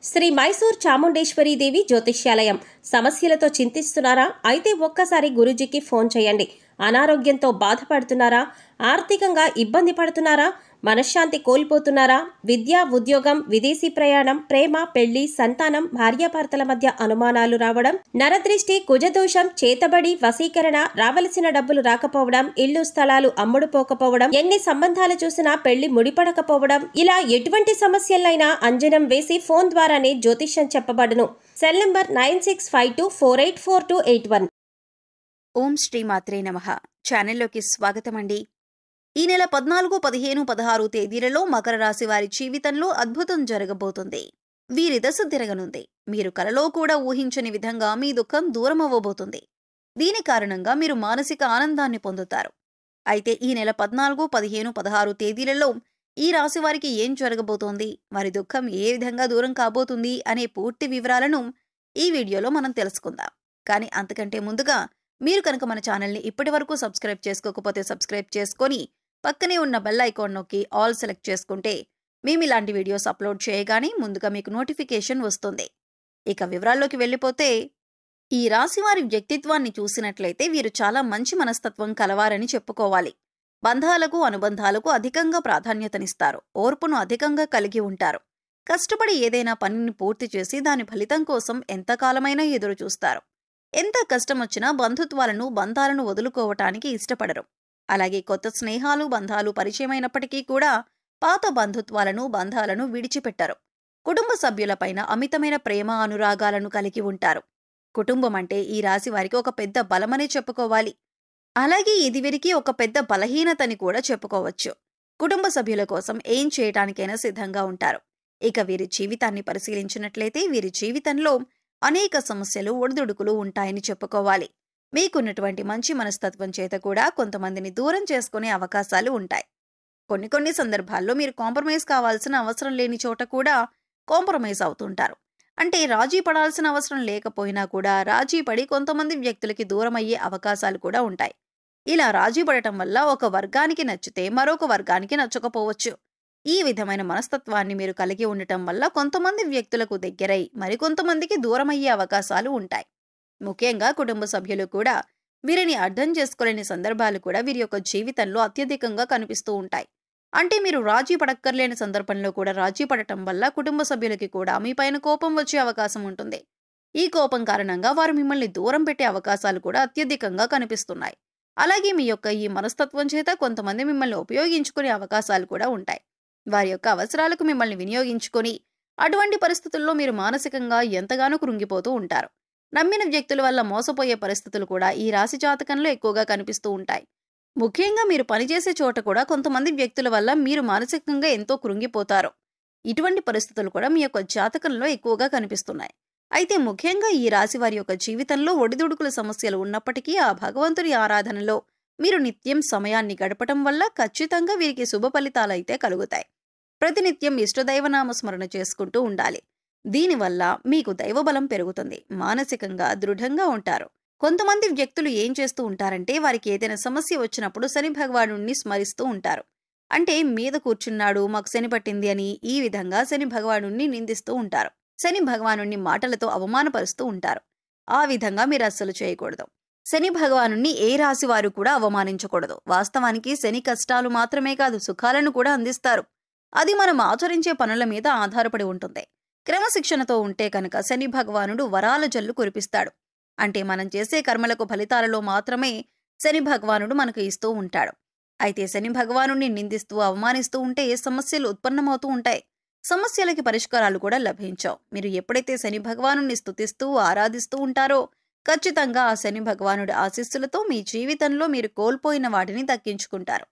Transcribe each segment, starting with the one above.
శ్రీ మైసూర్ చాముండేశ్వరి దేవి జ్యోతిష్యాలయం. సమస్యలతో చింతిస్తున్నారా? అయితే ఒక్కసారి గురూజీకి ఫోన్ చేయండి. అనారోగ్యంతో బాధపడుతున్నారా? ఆర్థికంగా ఇబ్బంది పడుతున్నారా? మనశ్శాంతి కోల్పోతున్నారా? విద్య, ఉద్యోగం, విదేశీ ప్రయాణం, ప్రేమ, పెళ్లి, సంతానం, భార్యాభర్తల మధ్య అనుమానాలు రావడం, నరదృష్టి, కుజదోషం, చేతబడి, వశీకరణ, రావలసిన డబ్బులు రాకపోవడం, ఇల్లు స్థలాలు అమ్ముడుపోకపోవడం, ఎన్ని సంబంధాలు చూసినా పెళ్లి ముడిపడకపోవడం, ఇలా ఎటువంటి సమస్యలైనా అంజనం వేసి ఫోన్ ద్వారానే జ్యోతిష్యం చెప్పబడును. Cell number 9652484281. ఓం శ్రీ మాత్రే నమః. ఛానల్లోకి స్వాగతం అండి. ఈ నెల 14, 15, 16 తేదీలలో మకర రాశి వారి జీవితంలో అద్భుతం జరగబోతుంది. వీరి దశ తిరగనుంది. మీరు కలలో కూడా ఊహించని విధంగా మీ దుఃఖం దూరం అవ్వబోతుంది. దీని కారణంగా మీరు మానసిక ఆనందాన్ని పొందుతారు. అయితే ఈ నెల 14, 15, 16 తేదీలలో ఈ రాశి వారికి ఏం జరగబోతోంది, వారి దుఃఖం ఏ విధంగా దూరం కాబోతుంది అనే పూర్తి వివరాలను ఈ వీడియోలో మనం తెలుసుకుందాం. కానీ అంతకంటే ముందుగా మీరు కనుక మన ఛానల్ని ఇప్పటి వరకు సబ్స్క్రైబ్ చేసుకోకపోతే సబ్స్క్రైబ్ చేసుకొని పక్కనే ఉన్న బెల్ ఐకాన్ నొక్కి ఆల్ సెలెక్ట్ చేసుకుంటే మేము ఇలాంటి వీడియోస్ అప్లోడ్ చేయగానే ముందుగా మీకు నోటిఫికేషన్ వస్తుంది. ఇక వివరాల్లోకి వెళ్ళిపోతే, ఈ రాశి వారి వ్యక్తిత్వాన్ని చూసినట్లయితే వీరు చాలా మంచి మనస్తత్వం కలవారని చెప్పుకోవాలి. బంధాలకు, అనుబంధాలకు అధికంగా ప్రాధాన్యతనిస్తారు. ఓర్పును అధికంగా కలిగి ఉంటారు. కష్టపడి ఏదైనా పనిని పూర్తి చేసి దాని ఫలితం కోసం ఎంతకాలమైనా ఎదురు చూస్తారు. ఎంత కష్టమొచ్చినా బంధాలను వదులుకోవటానికి ఇష్టపడరు. అలాగే కొత్త స్నేహాలు, బంధాలు పరిచయమైనప్పటికీ కూడా పాత బంధాలను విడిచిపెట్టరు. కుటుంబ సభ్యులపైన అమితమైన ప్రేమ, అనురాగాలను కలిగి ఉంటారు. కుటుంబం అంటే ఈ రాశి వారికి ఒక పెద్ద బలమనే చెప్పుకోవాలి. అలాగే ఇది వీరికి ఒక పెద్ద బలహీనతని కూడా చెప్పుకోవచ్చు. కుటుంబ సభ్యుల కోసం ఏం చేయటానికైనా సిద్ధంగా ఉంటారు. ఇక వీరి జీవితాన్ని పరిశీలించినట్లయితే వీరి జీవితంలో అనేక సమస్యలు, ఒడిదుడుకులు ఉంటాయని చెప్పుకోవాలి. మీకున్నటువంటి మంచి మనస్తత్వం చేత కూడా కొంతమందిని దూరం చేసుకునే అవకాశాలు ఉంటాయి. కొన్ని సందర్భాల్లో మీరు కాంప్రమైజ్ కావాల్సిన అవసరం లేని చోట కూడా కాంప్రమైజ్ అవుతుంటారు. అంటే రాజీ పడాల్సిన అవసరం లేకపోయినా కూడా రాజీ పడి కొంతమంది వ్యక్తులకి దూరం అయ్యే అవకాశాలు కూడా ఉంటాయి. ఇలా రాజీ పడటం వల్ల ఒక వర్గానికి నచ్చితే మరొక వర్గానికి నచ్చకపోవచ్చు. ఈ విధమైన మనస్తత్వాన్ని మీరు కలిగి ఉండటం వల్ల కొంతమంది వ్యక్తులకు దగ్గరై మరికొంతమందికి దూరమయ్యే అవకాశాలు ఉంటాయి. ముఖ్యంగా కుటుంబ సభ్యులు కూడా వీరిని అర్థం చేసుకోలేని సందర్భాలు కూడా వీరి యొక్క జీవితంలో అత్యధికంగా కనిపిస్తూ ఉంటాయి. అంటే మీరు రాజీ పడక్కర్లేని సందర్భంలో కూడా రాజీ పడటం వల్ల కుటుంబ సభ్యులకి కూడా మీ పైన కోపం వచ్చే అవకాశం ఉంటుంది. ఈ కోపం కారణంగా వారు మిమ్మల్ని దూరం పెట్టే అవకాశాలు కూడా అత్యధికంగా కనిపిస్తున్నాయి. అలాగే మీ యొక్క ఈ మనస్తత్వం చేత కొంతమంది మిమ్మల్ని ఉపయోగించుకునే అవకాశాలు కూడా ఉంటాయి. వారి యొక్క అవసరాలకు మిమ్మల్ని వినియోగించుకొని అటువంటి పరిస్థితుల్లో మీరు మానసికంగా ఎంతగానో కృంగిపోతూ ఉంటారు. నమ్మిన వ్యక్తుల వల్ల మోసపోయే పరిస్థితులు కూడా ఈ రాశి జాతకంలో ఎక్కువగా కనిపిస్తూ ఉంటాయి. ముఖ్యంగా మీరు పనిచేసే చోట కూడా కొంతమంది వ్యక్తుల వల్ల మీరు మానసికంగా ఎంతో కృంగిపోతారు. ఇటువంటి పరిస్థితులు కూడా మీ యొక్క జాతకంలో ఎక్కువగా కనిపిస్తున్నాయి. అయితే ముఖ్యంగా ఈ రాశి వారి యొక్క జీవితంలో ఒడిదుడుకుల సమస్యలు ఉన్నప్పటికీ ఆ భగవంతుని ఆరాధనలో మీరు నిత్యం సమయాన్ని గడపటం వల్ల ఖచ్చితంగా వీరికి శుభ ఫలితాలైతే కలుగుతాయి. ప్రతినిత్యం ఇష్టదైవనామ స్మరణ చేసుకుంటూ ఉండాలి. దీనివల్ల మీకు దైవబలం పెరుగుతుంది. మానసికంగా దృఢంగా ఉంటారు. కొంతమంది వ్యక్తులు ఏం చేస్తూ ఉంటారంటే వారికి ఏదైనా సమస్య వచ్చినప్పుడు శని భగవానుణ్ణి స్మరిస్తూ ఉంటారు. అంటే మీద కూర్చున్నాడు, మాకు శని పట్టింది అని ఈ విధంగా శని భగవానుణ్ణి నిందిస్తూ ఉంటారు. శని భగవానుణ్ణి మాటలతో అవమానపరుస్తూ ఉంటారు. ఆ విధంగా మీరు అస్సలు చేయకూడదు. శని భగవానుణ్ణి ఏ రాశి వారు కూడా అవమానించకూడదు. వాస్తవానికి శని కష్టాలు మాత్రమే కాదు, సుఖాలను కూడా అందిస్తారు. అది మనం ఆచరించే పనుల మీద ఆధారపడి ఉంటుంది. క్రమశిక్షణతో ఉంటే కనుక శని భగవానుడు వరాల జల్లు కురిపిస్తాడు. అంటే మనం చేసే కర్మలకు ఫలితాలలో మాత్రమే శని భగవానుడు మనకు ఇస్తూ ఉంటాడు. అయితే శని భగవానుడిని నిందిస్తూ అవమానిస్తూ ఉంటే సమస్యలు ఉత్పన్నమవుతూ ఉంటాయి. సమస్యలకి పరిష్కారాలు కూడా లభించవు. మీరు ఎప్పుడైతే శని భగవానుడిని స్తుతిస్తూ ఆరాధిస్తూ ఉంటారో ఖచ్చితంగా ఆ శని భగవానుడి ఆశీస్సులతో మీ జీవితంలో మీరు కోల్పోయిన వాటిని దక్కించుకుంటారు.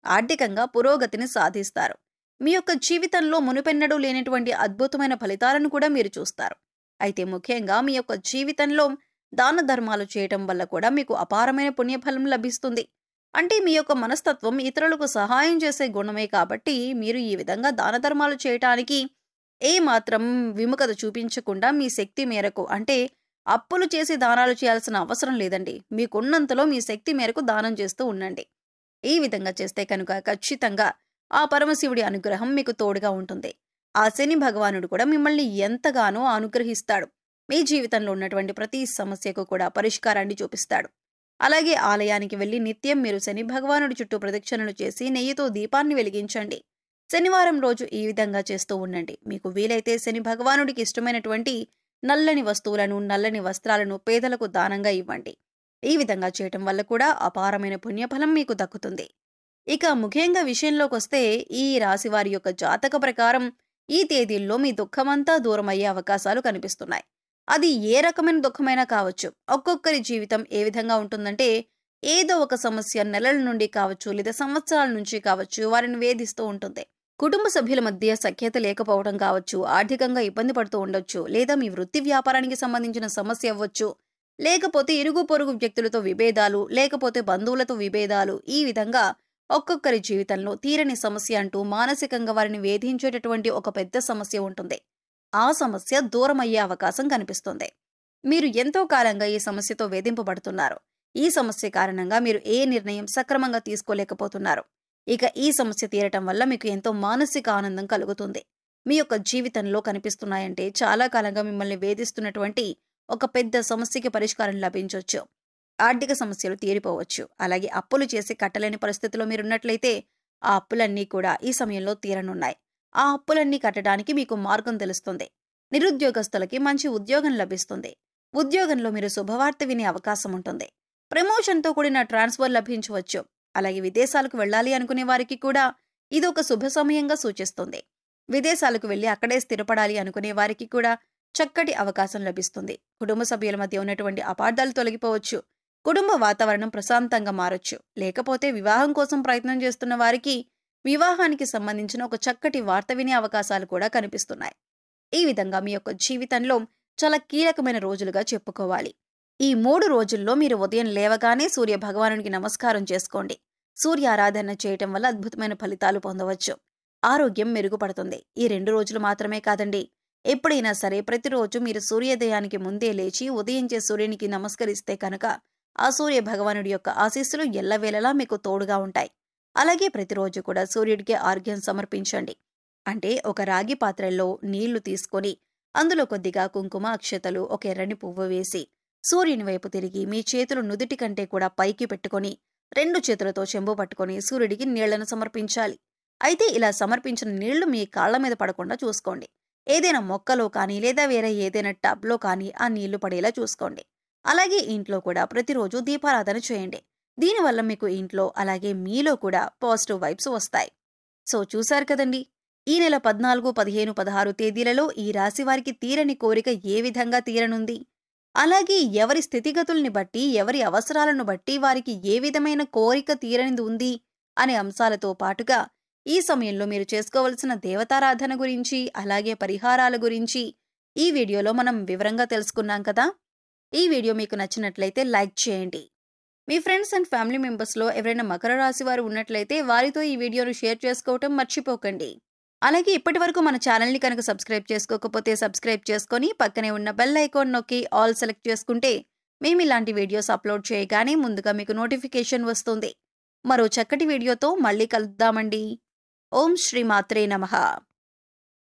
ఆర్థికంగా పురోగతిని సాధిస్తారు. మీ యొక్క జీవితంలో మునుపెన్నడూ లేనటువంటి అద్భుతమైన ఫలితాలను కూడా మీరు చూస్తారు. అయితే ముఖ్యంగా మీ యొక్క జీవితంలో దాన ధర్మాలు చేయటం వల్ల కూడా మీకు అపారమైన పుణ్యఫలం లభిస్తుంది. అంటే మీ యొక్క మనస్తత్వం ఇతరులకు సహాయం చేసే గుణమే కాబట్టి మీరు ఈ విధంగా దాన ధర్మాలు చేయటానికి ఏమాత్రం విముఖత చూపించకుండా మీ శక్తి మేరకు, అంటే అప్పులు చేసి దానాలు చేయాల్సిన అవసరం లేదండి. మీకున్నంతలో మీ శక్తి మేరకు దానం చేస్తూ ఉండండి. ఈ విధంగా చేస్తే కనుక ఖచ్చితంగా ఆ పరమశివుడి అనుగ్రహం మీకు తోడుగా ఉంటుంది. ఆ శని భగవానుడు కూడా మిమ్మల్ని ఎంతగానో అనుగ్రహిస్తాడు. మీ జీవితంలో ఉన్నటువంటి ప్రతి సమస్యకు కూడా పరిష్కారాన్ని చూపిస్తాడు. అలాగే ఆలయానికి వెళ్లి నిత్యం మీరు శని భగవానుడి చుట్టూ ప్రదక్షిణలు చేసి నెయ్యితో దీపాన్ని వెలిగించండి. శనివారం రోజు ఈ విధంగా చేస్తూ ఉండండి. మీకు వీలైతే శని భగవానుడికి ఇష్టమైనటువంటి నల్లని వస్తువులను, నల్లని వస్త్రాలను పేదలకు దానంగా ఇవ్వండి. ఈ విధంగా చేయటం వల్ల కూడా అపారమైన పుణ్యఫలం మీకు దక్కుతుంది. ఇక ముఖ్యంగా విషయంలోకొస్తే ఈ రాశి వారి యొక్క జాతక ప్రకారం ఈ తేదీల్లో మీ దుఃఖమంతా దూరమయ్యే అవకాశాలు కనిపిస్తున్నాయి. అది ఏ రకమైన దుఃఖమైనా కావచ్చు. ఒక్కొక్కరి జీవితం ఏ విధంగా ఉంటుందంటే ఏదో ఒక సమస్య నెలల నుండి కావచ్చు, లేదా సంవత్సరాల నుంచి కావచ్చు వారిని వేధిస్తూ ఉంటుంది. కుటుంబ సభ్యుల మధ్య సఖ్యత లేకపోవడం కావచ్చు, ఆర్థికంగా ఇబ్బంది పడుతూ ఉండొచ్చు, లేదా మీ వృత్తి వ్యాపారానికి సంబంధించిన సమస్య అవ్వచ్చు, లేకపోతే ఇరుగు పొరుగు వ్యక్తులతో విభేదాలు, లేకపోతే బంధువులతో విభేదాలు. ఈ విధంగా ఒక్కొక్కరి జీవితంలో తీరని సమస్య అంటూ మానసికంగా వారిని వేధించేటటువంటి ఒక పెద్ద సమస్య ఉంటుంది. ఆ సమస్య దూరమయ్యే అవకాశం కనిపిస్తుంది. మీరు ఎంతో కాలంగా ఈ సమస్యతో వేధింపబడుతున్నారు. ఈ సమస్య కారణంగా మీరు ఏ నిర్ణయం సక్రమంగా తీసుకోలేకపోతున్నారు. ఇక ఈ సమస్య తీరటం వల్ల మీకు ఎంతో మానసిక ఆనందం కలుగుతుంది. మీ యొక్క జీవితంలో కనిపిస్తున్నాయంటే చాలా కాలంగా మిమ్మల్ని వేధిస్తున్నటువంటి ఒక పెద్ద సమస్యకి పరిష్కారం లభించవచ్చు. ఆర్థిక సమస్యలు తీరిపోవచ్చు. అలాగే అప్పులు చేసి కట్టలేని పరిస్థితిలో మీరున్నట్లయితే ఆ అప్పులన్నీ కూడా ఈ సమయంలో తీరనున్నాయి. ఆ అప్పులన్నీ కట్టడానికి మీకు మార్గం తెలుస్తుంది. నిరుద్యోగస్తులకి మంచి ఉద్యోగం లభిస్తుంది. ఉద్యోగంలో మీరు శుభవార్త వినే అవకాశం ఉంటుంది. ప్రమోషన్తో కూడిన ట్రాన్స్ఫర్ లభించవచ్చు. అలాగే విదేశాలకు వెళ్ళాలి అనుకునే వారికి కూడా ఇదొక శుభ సమయంగా సూచిస్తుంది. విదేశాలకు వెళ్లి అక్కడే స్థిరపడాలి అనుకునే వారికి కూడా చక్కటి అవకాశం లభిస్తుంది. కుటుంబ సభ్యుల మధ్య ఉన్నటువంటి అపార్థాలు తొలగిపోవచ్చు. కుటుంబ వాతావరణం ప్రశాంతంగా మారొచ్చు. లేకపోతే వివాహం కోసం ప్రయత్నం చేస్తున్న వారికి వివాహానికి సంబంధించిన ఒక చక్కటి వార్త వినే అవకాశాలు కూడా కనిపిస్తున్నాయి. ఈ విధంగా మీ యొక్క జీవితంలో చాలా కీలకమైన రోజులుగా చెప్పుకోవాలి. ఈ 3 రోజుల్లో మీరు ఉదయం లేవగానే సూర్య భగవానునికి నమస్కారం చేసుకోండి. సూర్య ఆరాధన చేయటం వల్ల అద్భుతమైన ఫలితాలు పొందవచ్చు. ఆరోగ్యం మెరుగుపడుతుంది. ఈ 2 రోజులు మాత్రమే కాదండి, ఎప్పుడైనా సరే ప్రతిరోజు మీరు సూర్యోదయానికి ముందే లేచి ఉదయించే సూర్యునికి నమస్కరిస్తే కనుక ఆ సూర్య భగవానుడి యొక్క ఆశీస్సులు ఎల్లవేళలా మీకు తోడుగా ఉంటాయి. అలాగే ప్రతిరోజు కూడా సూర్యుడికి ఆర్ఘ్యం సమర్పించండి. అంటే ఒక రాగి పాత్రలో నీళ్లు తీసుకొని అందులో కొద్దిగా కుంకుమ, అక్షతలు, ఒక ఎర్రని పువ్వు వేసి సూర్యుని వైపు తిరిగి మీ చేతులు నుదిటి కంటే కూడా పైకి పెట్టుకొని 2 చేతులతో చెంబు పట్టుకొని సూర్యుడికి నీళ్లను సమర్పించాలి. అయితే ఇలా సమర్పించిన నీళ్లు మీ కాళ్ల మీద పడకుండా చూసుకోండి. ఏదైనా మొక్కలో కానీ లేదా వేరే ఏదైనా టబ్లో కానీ ఆ నీళ్లు పడేలా చూసుకోండి. అలాగే ఇంట్లో కూడా ప్రతిరోజు దీపారాధన చేయండి. దీనివల్ల మీకు ఇంట్లో అలాగే మీలో కూడా పాజిటివ్ వైబ్స్ వస్తాయి. సో చూశారు కదండి, ఈ నెల 14, 15, 16 తేదీలలో ఈ రాశి వారికి తీరని కోరిక ఏ విధంగా తీరనుంది, అలాగే ఎవరి స్థితిగతుల్ని బట్టి, ఎవరి అవసరాలను బట్టి వారికి ఏ విధమైన కోరిక తీరనిది ఉంది అనే అంశాలతో పాటుగా ఈ సమయంలో మీరు చేసుకోవలసిన దేవతారాధన గురించి, అలాగే పరిహారాల గురించి ఈ వీడియోలో మనం వివరంగా తెలుసుకున్నాం కదా. ఈ వీడియో మీకు నచ్చినట్లయితే లైక్ చేయండి. మీ ఫ్రెండ్స్ అండ్ ఫ్యామిలీ మెంబర్స్లో ఎవరైనా మకర రాశి వారు ఉన్నట్లయితే వారితో ఈ వీడియోను షేర్ చేసుకోవటం మర్చిపోకండి. అలాగే ఇప్పటి వరకు మన ఛానల్ని కనుక సబ్స్క్రైబ్ చేసుకోకపోతే సబ్స్క్రైబ్ చేసుకొని పక్కనే ఉన్న బెల్ ఐకాన్ నొక్కి ఆల్ సెలెక్ట్ చేసుకుంటే మేము ఇలాంటి వీడియోస్ అప్లోడ్ చేయగానే ముందుగా మీకు నోటిఫికేషన్ వస్తుంది. మరో చక్కటి వీడియోతో మళ్ళీ కలుద్దామండి. ఓం శ్రీ మాత్రే నమః.